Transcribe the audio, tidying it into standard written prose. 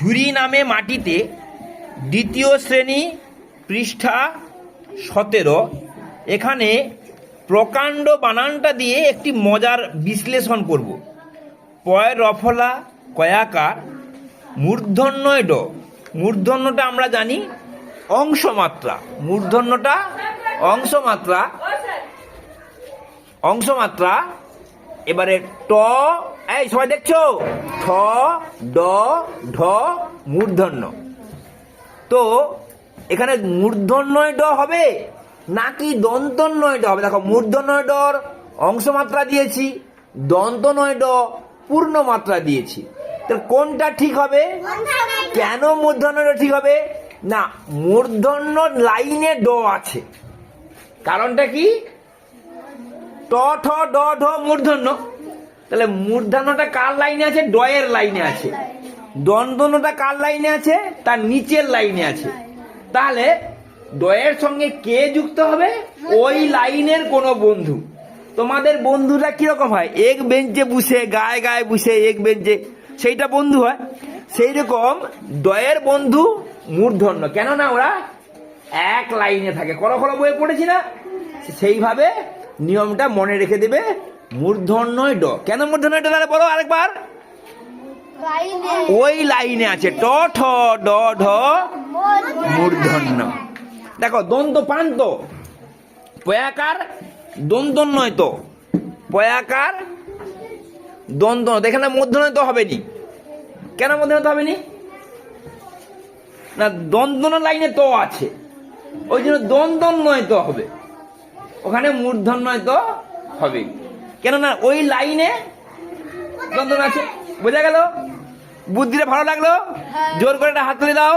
ঝুরি নামে মাটিতে দ্বিতীয় শ্রেণী পৃষ্ঠা 17। এখানে প্রকাণ্ড বানানটা দিয়ে একটি মজার বিশ্লেষণ করব। পয় রফলা কয়াকার মূর্ধন্যয় ড। মূর্ধন্যটা আমরা জানি অংশমাত্রা, মূর্ধন্যটা অংশমাত্রা। এবারে ট, এই সবাই দেখছো, ঠ ড ঢ মূর্ধন্য। তো এখানে মূর্ধন্যয় ড হবে নাকি দন্তন্যয় ড হবে? দেখো, মূর্ধন্যয় ডর অংশমাত্রা দিয়েছি, দন্তন্যয় ড পূর্ণ মাত্রা দিয়েছি। তো কোনটা ঠিক হবে? কেন মূর্ধন্য ড ঠিক হবে? না, মূর্ধন্য লাইনে ড আছে। কারণটা কি? ট ঠ ড ঢ মূর্ধন্য। তাহলে মূর্ধন্যটা কার লাইনে আছে? ড এর লাইনে আছে। দন্তন্যটা কার লাইনে আছে? তার নিচের লাইনে আছে। তাহলে ড এর সঙ্গে কে যুক্ত হবে? ওই লাইনের কোনো বন্ধু। তোমাদের বন্ধুরা কিরকম হয়? এক বেঞ্চে বসে, গায়ে গায়ে বসে এক বেঞ্চে, সেইটা বন্ধু হয়। সেই রকম ড এর বন্ধু মূর্ধন্য, কেননা ওরা এক লাইনে থাকে। কল বইয়ে পড়েছি না? সেইভাবে নিয়মটা মনে রেখে দেবে। মূর্ধন্যয় ড। কেন মূর্ধন্যয় ড? তাহলে বলো আরেকবার। ওই লাইনে আছে। ট ঠ ড ঢ মূর্ধন্য। দেখো, দন্ত পান্ত পয়াকার দন্তন্যয় তো, পয়াকার দন্ত, এখানে মূর্ধন্যয় তো হবে নি। কেন মূর্ধন্যয় তো হবে নি? না, দন্তন লাইনে তো আছে, ওই জন্য দন্তন্যয় তো হবে। ওখানে মূর্ধন্যয় তো হবে, কেননা ওই লাইনে দন্তন আছে। বোঝা গেল? বুদ্ধিটা ভালো লাগলো? জোর করে একটা হাত তুলে দাও।